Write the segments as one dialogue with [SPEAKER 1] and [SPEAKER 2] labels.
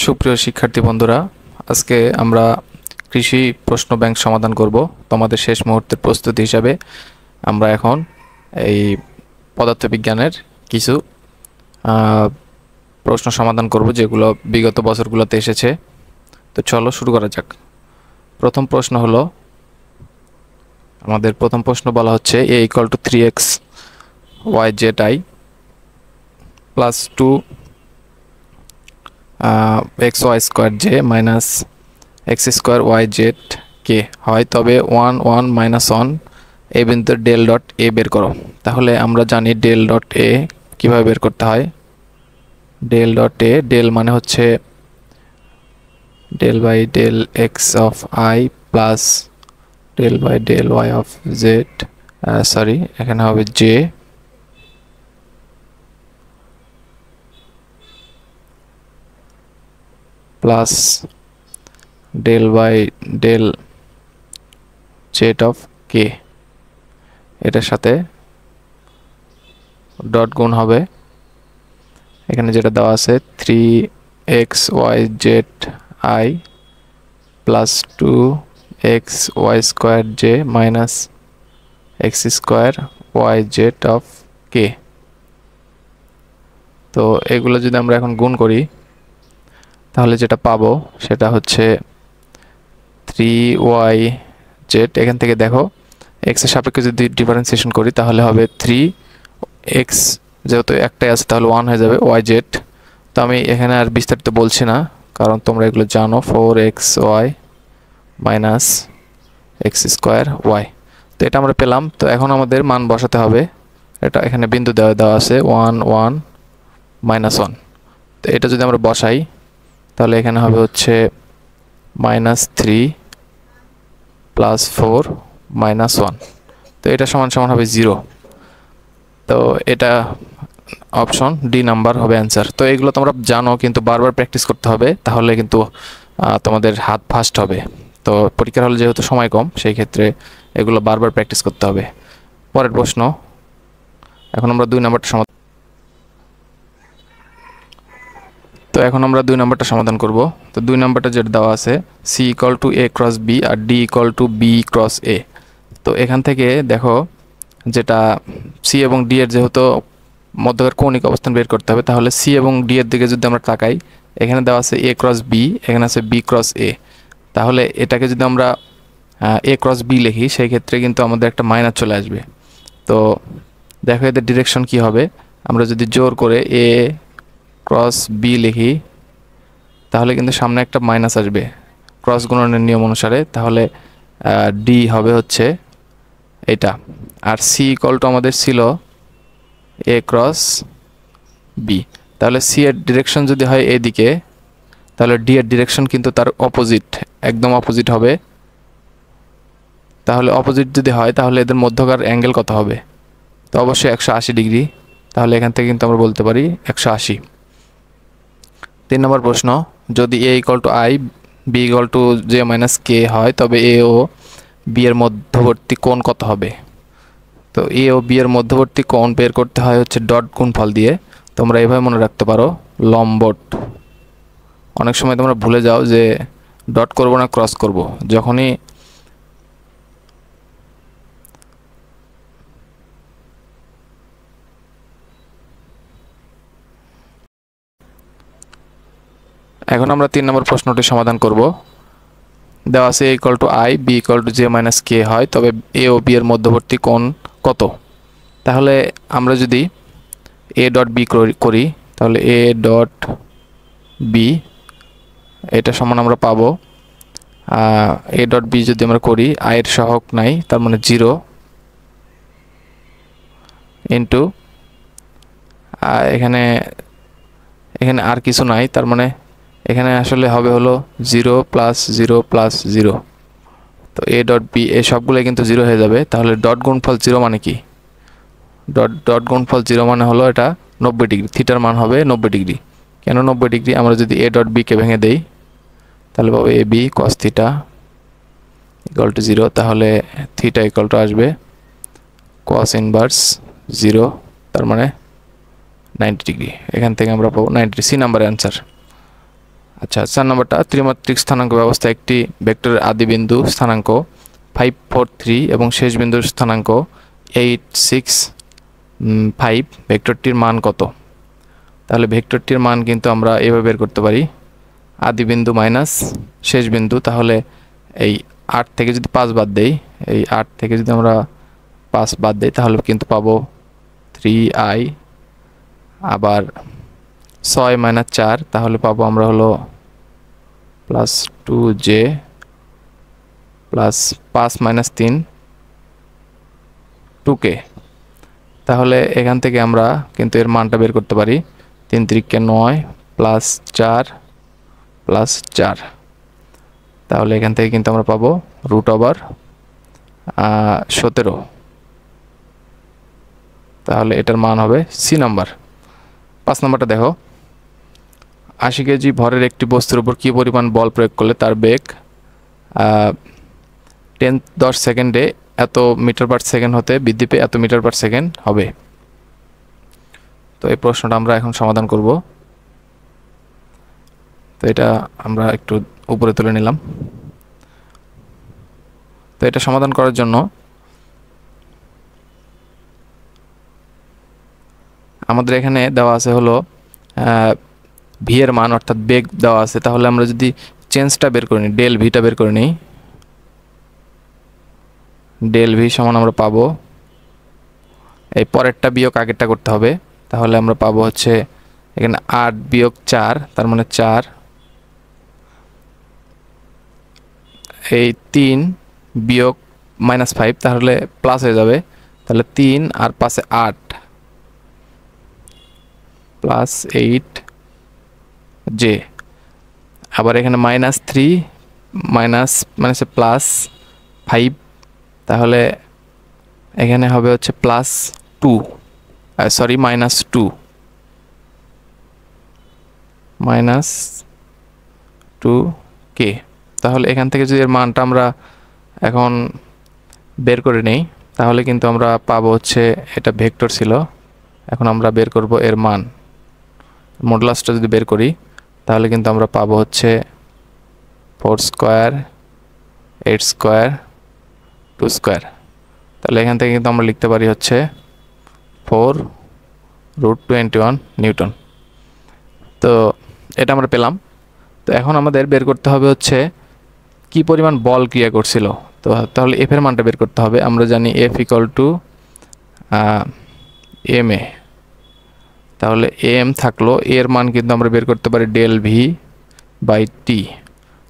[SPEAKER 1] সুপ্রিয় শিক্ষার্থী বন্ধুরা, আজকে আমরা কৃষি প্রশ্ন ব্যাংক সমাধান করব। তোমাদের শেষ মুহূর্তের প্রস্তুতি হিসাবে আমরা এখন এই পদার্থবিজ্ঞানের কিছু প্রশ্ন সমাধান করব যেগুলো বিগত বছরগুলোতে এসেছে। তো চলো শুরু করা যাক। প্রথম প্রশ্ন হলো, আমাদের প্রথম প্রশ্ন বলা হচ্ছে a = 3x yzi plus 2 xy² j minus x² yz কে হয়, তবে 1 1 -1 এই বিন্দুতে ডেল ডট এ বের করো। তাহলে আমরা জানি ডেল ডট এ কীভাবে বের করতে হয়। ডেল ডট এ, ডেল মানে হচ্ছে del by del X of I plus del by del Y of Z, sorry এখানে হবে J plus del by del Z of K, এটার সাথে ডট গুণ হবে। এখানে যেটা দেওয়া আছে 3xyzi plus 2xy² j minus x² yz of K. তো এগুলো যদি আমরা এখন গুণ করি তাহলে যেটা পাবো সেটা হচ্ছে 3yz। এখান থেকে দেখো x এর সাপেক্ষে যদি ডিফারেন্সিয়েশন করি তাহলে হবে 3x, যেহেতু একটাই আছে তাহলে 1 হয়ে যাবে yz। তো আমি এখানে আর বিস্তারিত বলছি না, কারণ তোমরা এগুলো জানো। 4xy minus x² y। তো এটা আমরা পেলাম। তো এখন আমাদের মান বসাতে হবে। এটা এখানে বিন্দু দেওয়া আছে 1 1 -1। তো এটা যদি আমরা বসাই তাহলে এখানে হবে হচ্ছে -3 প্লাস 4 -1। তো এটা সমান সমান হবে 0। তো এটা অপশন ডি নাম্বার হবে অ্যান্সার। তো এগুলো তোমরা জানো, কিন্তু বারবার প্র্যাকটিস করতে হবে, তাহলে কিন্তু তোমাদের হাত ফাস্ট হবে। তো পরীক্ষার হলে যেহেতু সময় কম, সেই ক্ষেত্রে এগুলো বারবার প্র্যাকটিস করতে হবে। পরের প্রশ্ন, এখন আমরা 2 নাম্বারটা সমাধান। তো এখন আমরা 2 নাম্বারটা সমাধান করব। তো 2 নাম্বারটা যেটা দেওয়া আছে c = a × b R d = b × a। তো এখান থেকে দেখো যেটা c এবং d এর যেহেতু মধ্যকার কৌণিক অবস্থান বের করতে হবে, তাহলে c এবং d এর দিকে যদি আমরা তাকাই, এখানে দেওয়া আছে a × b, এখানে আছে b × a। তাহলে এটাকে যদি আমরা a × b লিখি সেই ক্ষেত্রে কিন্তু আমাদের একটা মাইনাস চলে আসবে। তো দেখো এদের ডিরেকশন কি হবে। আমরা যদি জোর করে a × b লিখি তাহলে কিন্তু সামনে একটা মাইনাস আসবে ক্রস গুণনের নিয়ম অনুসারে। তাহলে d হবে হচ্ছে এটা। আর c = আমাদের ছিল a × b। তাহলে c এর ডিরেকশন যদি হয় এদিকে, তাহলে d এর ডিরেকশন কিন্তু তার অপোজিট, একদম অপোজিট হবে। তাহলে অপোজিট যদি হয় তাহলে এদের মধ্যকার অ্যাঙ্গেল কত হবে? তো অবশ্যই 180 ডিগ্রি। তাহলে এখান থেকে কিন্তু আমরা বলতে পারি 180। 3 নম্বর প্রশ্ন, যদি a = i, b = j - k হয়, তবে a ও b এর মধ্যবর্তী কোণ কত হবে? তো a ও b এর মধ্যবর্তী কোণ বের করতে হয় হচ্ছে ডট গুণফল দিয়ে। তোমরা এভাবে মনে রাখতে পারো, লম্বট। অনেক সময় তোমরা ভুলে যাও যে ডট করব না ক্রস করব। যখনই এখন আমরা 3 নম্বর প্রশ্নটি সমাধান করব। দেওয়া আছে a = i, b = j - k হয়, তবে a ও b এর মধ্যবর্তী কোণ কত? তাহলে আমরা যদি a ডট b করি তাহলে a ডট b এটা সমান আমরা পাবো a ডট b যদি আমরা করি, i এর সহগ নাই, তার মানে 0 ইন্টু এখানে আর কিছু নাই, তার মানে এখানে আসলে হবে হলো 0 + 0 + 0। তো a ডট b এই সবগুলো কিন্তু 0 হয়ে যাবে। তাহলে ডট গুণফল 0 মানে কি? ডট গুণফল 0 মানে হলো এটা 90 ডিগ্রি। থিটার মান হবে 90 ডিগ্রি। কেন 90 ডিগ্রি? আমরা যদি a ডট b কে ভেঙে দেই তাহলে পাবো ab cos θ = 0। তাহলে থিটা আসবে cos ইনভার্স 0, তার মানে 90 ডিগ্রি। এখান থেকে আমরা পাবো 90। C number answer. আচ্ছা 4 নম্বরটা ত্রিমাত্রিক স্থানাঙ্ক ব্যবস্থা একটি ভেক্টরের আদি বিন্দু স্থানাঙ্ক 5 4 3 এবং শেষ বিন্দুর স্থানাঙ্ক 8 6 5 ভেক্টরটির মান কত? তাহলে ভেক্টরটির মান কিন্তু আমরা এভাবে বের করতে পারি, আদি বিন্দু মাইনাস শেষ বিন্দু। তাহলে এই 8 থেকে যদি 5 বাদ দেই, এই 8 থেকে যদি আমরা 5 বাদ দেই তাহলে কিন্তু পাবো 3i, আবার 6 মাইনাস 4 তাহলে পাবো আমরা হলো plus 2j plus 5 minus 3 2k। তাহলে এখান থেকে আমরা কিন্তু এর মানটা বের করতে পারি, 3 3কে 9 প্লাস 4 প্লাস 4। তাহলে এখান থেকে কিন্তু আমরা পাবো √17। তাহলে এটার মান হবে সি নাম্বার। 5 নম্বরটা দেখো, 80 কেজি ভরের একটি বস্তুর উপর কী পরিমাণ বল প্রয়োগ করলে তার বেগ 10 সেকেন্ডে এত মিটার পার সেকেন্ড হতে বৃদ্ধি পেয়ে এত মিটার পার সেকেন্ড হবে। তো এই প্রশ্নটা আমরা এখন সমাধান করব। তো এটা আমরা একটু উপরে তুলে নিলাম। তো এটা সমাধান করার জন্য আমাদের এখানে দেওয়া আছে হলো ভি এর মান অর্থাৎ বেগ দেওয়া আছে। তাহলে আমরা যদি চেঞ্জটা বের করে নিই, ডেল ভিটা বের করে নিই, ডেল ভি সমান আমরা পাবো, এই পরেরটা বিয়োগ আগেরটা করতে হবে। তাহলে আমরা পাবো হচ্ছে এখানে 8 বিয়োগ 4 তার মানে 4, এই 3 বিয়োগ মাইনাস 5 তাহলে প্লাস হয়ে যাবে। তাহলে 3 আর 5 8 প্লাস 8 জে, আবার এখানে মাইনাস 3 মাইনাসে প্লাস 5, তাহলে এখানে হবে হচ্ছে plus 2 sorry minus 2 minus 2k। তাহলে এখান থেকে যদি এর মানটা আমরা এখন বের করে নেই তাহলে কিন্তু আমরা পাবো হচ্ছে এটা ভেক্টর ছিল, এখন আমরা বের করব এর মান। মডুলাসটা যদি বের করি তাহলে কিন্তু আমরা পাবো হচ্ছে 4 স্কোয়ার 8 স্কোয়ার 2 স্কোয়ার। তাহলে এখান থেকে কিন্তু আমরা লিখতে পারি হচ্ছে 4√21 নিউটন। তো এটা আমরা পেলাম। তো এখন আমাদের বের করতে হবে হচ্ছে কি পরিমাণ বল ক্রিয়া করছিল। তো তাহলে এফ এর মানটা বের করতে হবে। আমরা জানি F equal to M A. তাহলে এম থাকলো, এর মান কিন্তু আমরা বের করতে পারি ডেল ভি বাই টি,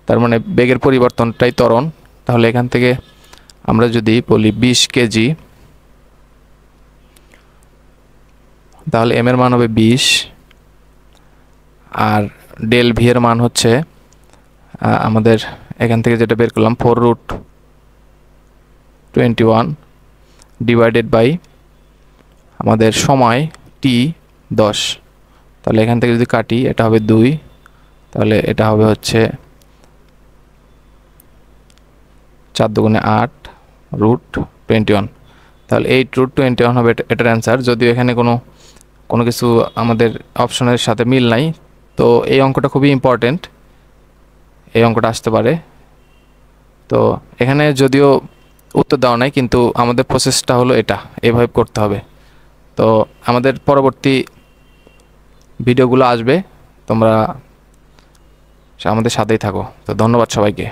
[SPEAKER 1] তার মানে বেগের পরিবর্তনটাই ত্বরণ। তাহলে এখান থেকে আমরা যদি বলি 20 কেজি, তাহলে এম এর মান হবে 20, আর ডেল ভি এর মান হচ্ছে আমাদের এখান থেকে যেটা বের করলাম 4√21 ডিভাইডেড বাই আমাদের সময় টি 10। তাহলে এখান থেকে যদি কাটি এটা হবে 2, তাহলে এটা হবে হচ্ছে 4 দুগুণে 8 √21। তাহলে 8√21 হবে এটার অ্যান্সার। যদিও এখানে কোনো কিছু আমাদের অপশনের সাথে মিল নাই, তো এই অঙ্কটা খুবই ইম্পর্টেন্ট, এই অঙ্কটা আসতে পারে। তো এখানে যদিও উত্তর দেওয়া নাই কিন্তু আমাদের প্রসেসটা হলো এটা, এভাবে করতে হবে। তো আমাদের পরবর্তী ভিডিওগুলো আসবে, তোমরা আমাদের সাথেই থাকো। তো ধন্যবাদ সবাইকে।